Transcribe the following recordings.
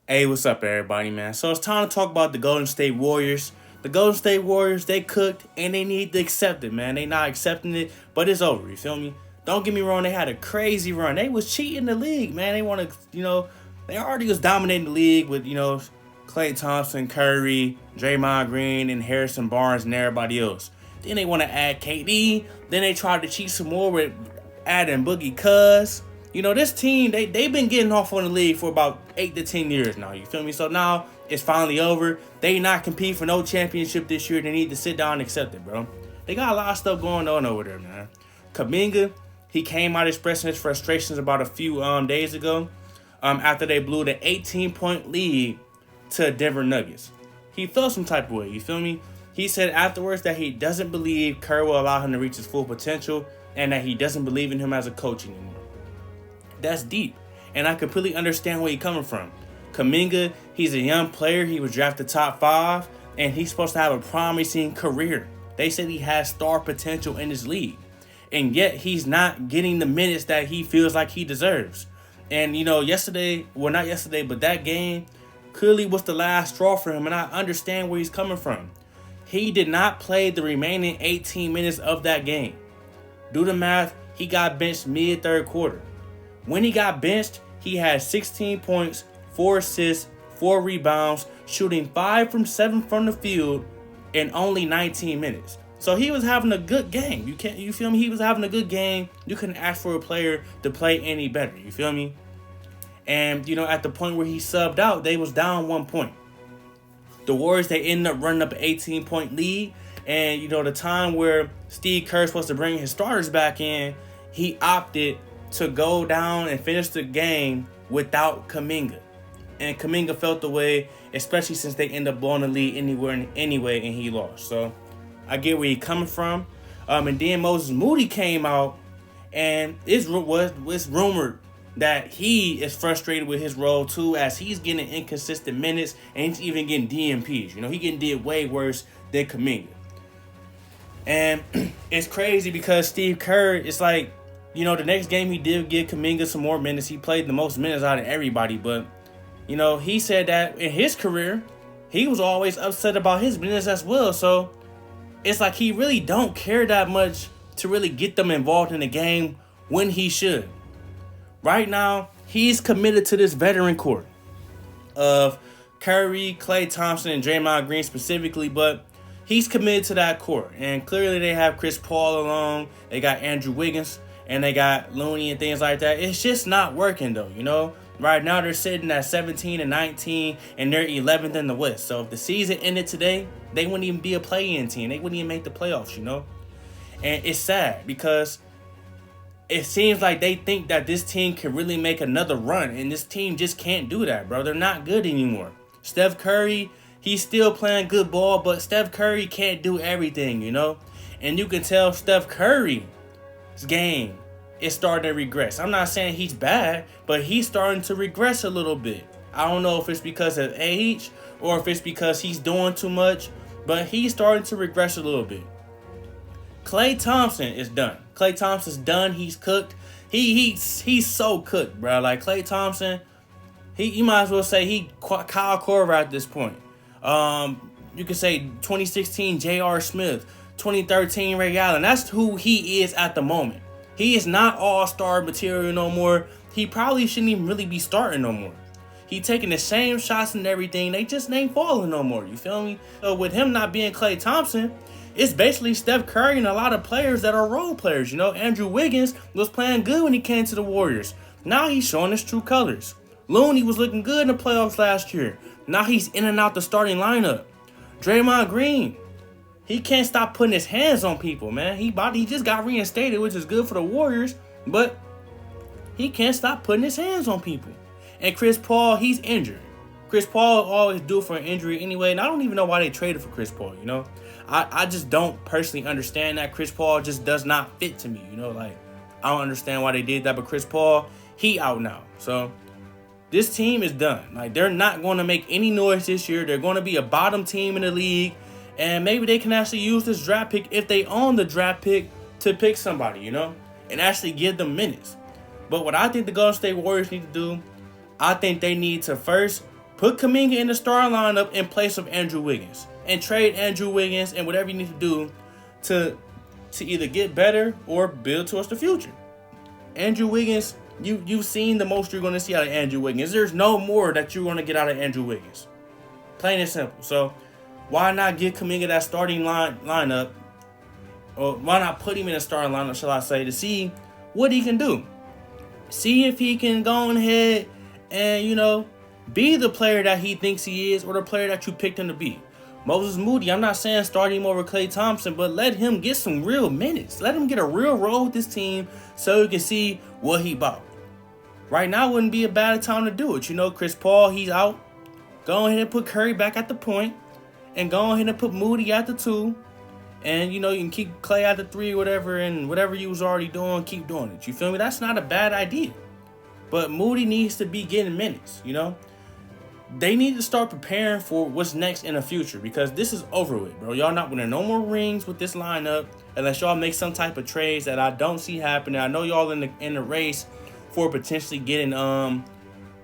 Hey, what's up, everybody, man? So it's time to talk about the Golden State Warriors. The Golden State Warriors, they cooked and they need to accept it, man. They not accepting it, but it's over. You feel me? Don't get me wrong. They had a crazy run. They was cheating the league, man. They want to, they already was dominating the league with, Klay Thompson, Curry, Draymond Green, and Harrison Barnes and everybody else. Then they want to add KD. Then they tried to cheat some more with adding Boogie Cuz. This team, they've been getting off on the league for about 8 to 10 years now. You feel me? So now it's finally over. They not compete for no championship this year. They need to sit down and accept it, bro. They got a lot of stuff going on over there, man. Kaminga, he came out expressing his frustrations about a few days ago after they blew the 18-point lead to Denver Nuggets. He felt some type of way, you feel me? He said afterwards that he doesn't believe Kerr will allow him to reach his full potential and that he doesn't believe in him as a coach anymore. That's deep, and I completely understand where he's coming from. Kaminga, he's a young player. He was drafted top 5, and he's supposed to have a promising career. They said he has star potential in his league, and yet he's not getting the minutes that he feels like he deserves. And, yesterday, well, not yesterday, but that game clearly was the last straw for him, and I understand where he's coming from. He did not play the remaining 18 minutes of that game. Do the math, he got benched mid-third quarter. When he got benched, he had 16 points, 4 assists, 4 rebounds, shooting 5 from 7 from the field in only 19 minutes. So he was having a good game. You feel me? He was having a good game. You couldn't ask for a player to play any better. You feel me? And, at the point where he subbed out, they was down 1 point. The Warriors, they ended up running up an 18-point lead. And, the time where Steve Kerr was supposed to bring his starters back in, he opted to go down and finish the game without Kaminga. And Kaminga felt the way, especially since they ended up blowing the lead anyway, and he lost. So I get where he's coming from. And then Moses Moody came out, and it was rumored that he is frustrated with his role too, as he's getting inconsistent minutes, and he's even getting DMPs. He getting did way worse than Kaminga. And it's crazy because Steve Kerr, it's like, the next game he did give Kaminga some more minutes. He played the most minutes out of everybody. But, he said that in his career, he was always upset about his minutes as well. So it's like he really don't care that much to really get them involved in the game when he should. Right now, he's committed to this veteran core of Curry, Klay Thompson, and Draymond Green specifically. But he's committed to that core. And clearly they have Chris Paul along. They got Andrew Wiggins. And they got Looney and things like that. It's just not working, though, Right now, they're sitting at 17 and 19, and they're 11th in the West. So if the season ended today, they wouldn't even be a play-in team. They wouldn't even make the playoffs, And it's sad because it seems like they think that this team can really make another run, and this team just can't do that, bro. They're not good anymore. Steph Curry, he's still playing good ball, but Steph Curry can't do everything, And you can tell Steph Curry's game is starting to regress. I'm not saying he's bad, but he's starting to regress a little bit. I don't know if it's because of age or if it's because he's doing too much, but he's starting to regress a little bit. Klay Thompson is done. Klay Thompson's done. He's cooked. He's so cooked, bro. Like Klay Thompson, you might as well say he Kyle Korver at this point. You could say 2016 J.R. Smith, 2013 Ray Allen. That's who he is at the moment. He is not all-star material no more. He probably shouldn't even really be starting no more. He taking the same shots and everything. They just ain't falling no more. You feel me? So with him not being Klay Thompson, it's basically Steph Curry and a lot of players that are role players. Andrew Wiggins was playing good when he came to the Warriors. Now he's showing his true colors. Looney was looking good in the playoffs last year. Now he's in and out the starting lineup. Draymond Green, he can't stop putting his hands on people, man. He just got reinstated, which is good for the Warriors, but he can't stop putting his hands on people. And Chris Paul, he's injured. Chris Paul always due for an injury anyway, and I don't even know why they traded for Chris Paul, I just don't personally understand that. Chris Paul just does not fit to me, I don't understand why they did that, but Chris Paul, he out now. So this team is done. They're not going to make any noise this year. They're going to be a bottom team in the league. And maybe they can actually use this draft pick, if they own the draft pick, to pick somebody, and actually give them minutes. But what I think the Golden State Warriors need to do, I think they need to first Put Kuminga in the starting lineup in place of Andrew Wiggins. And trade Andrew Wiggins and whatever you need to do to either get better or build towards the future. Andrew Wiggins, you've seen the most you're going to see out of Andrew Wiggins. There's no more that you're going to get out of Andrew Wiggins. Plain and simple. So why not give Kuminga that starting lineup, or why not put him in a starting lineup, shall I say, to see what he can do. See if he can go ahead and, be the player that he thinks he is or the player that you picked him to be. Moses Moody, I'm not saying start him over Klay Thompson, but let him get some real minutes. Let him get a real role with this team so you can see what he about. Right now wouldn't be a bad time to do it. Chris Paul, he's out. Go ahead and put Curry back at the point. And go ahead and put Moody at the 2. And, you can keep Klay at the 3 or whatever. And whatever you was already doing, keep doing it. You feel me? That's not a bad idea. But Moody needs to be getting minutes, They need to start preparing for what's next in the future, because this is over with, bro. Y'all not winning no more rings with this lineup unless y'all make some type of trades that I don't see happening. I know y'all in the race for potentially getting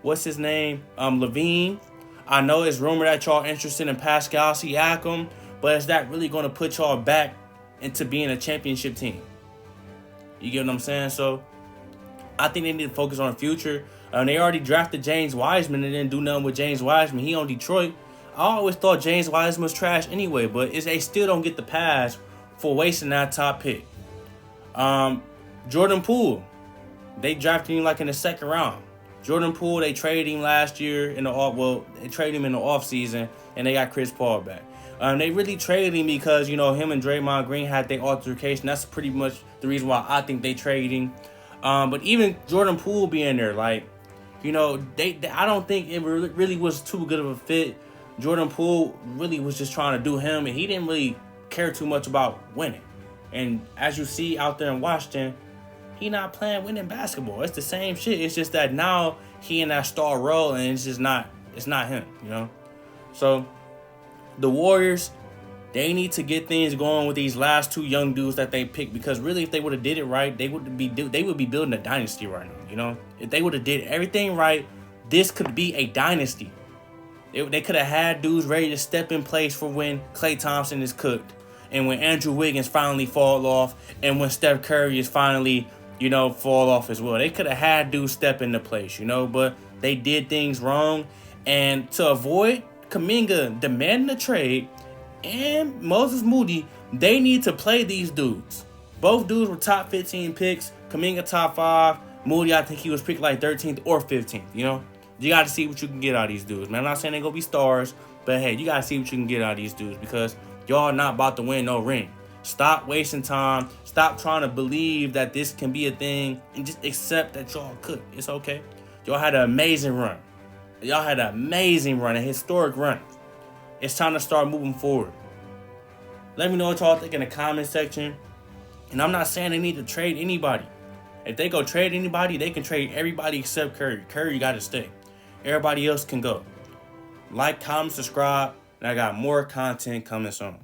what's his name? Levine. I know it's rumored that y'all interested in Pascal Siakam, but is that really going to put y'all back into being a championship team? You get what I'm saying? So I think they need to focus on the future. They already drafted James Wiseman and didn't do nothing with James Wiseman. He on Detroit. I always thought James Wiseman was trash anyway, but they still don't get the pass for wasting that top pick. Jordan Poole, they drafted him like in the second round. Jordan Poole, they traded him last year they traded him in the offseason, and they got Chris Paul back. They really traded him because, him and Draymond Green had their altercation. That's pretty much the reason why I think they traded him. But even Jordan Poole being there, I don't think it really was too good of a fit. Jordan Poole really was just trying to do him, and he didn't really care too much about winning. And as you see out there in Washington, he not playing winning basketball. It's the same shit. It's just that now he in that star role, and it's not him, So the Warriors, they need to get things going with these last 2 young dudes that they picked, because really, if they would have did it right, they would be building a dynasty right now. If they would have did everything right, this could be a dynasty. They could have had dudes ready to step in place for when Klay Thompson is cooked, and when Andrew Wiggins finally fall off, and when Steph Curry is finally fall off as well. They could have had dudes step into place, but they did things wrong. And to avoid Kuminga demanding a trade and Moses Moody, they need to play these dudes. Both dudes were top 15 picks. Kuminga top 5. Moody, I think he was picked like 13th or 15th, You got to see what you can get out of these dudes, man. I'm not saying they're going to be stars, but hey, you got to see what you can get out of these dudes, because y'all not about to win no ring. Stop wasting time. Stop trying to believe that this can be a thing, and just accept that y'all could. It's okay. Y'all had an amazing run. A historic run. It's time to start moving forward. Let me know what y'all think in the comment section. And I'm not saying they need to trade anybody. If they go trade anybody, they can trade everybody except Curry. Curry got to stay. Everybody else can go. Like, comment, subscribe, and I got more content coming soon.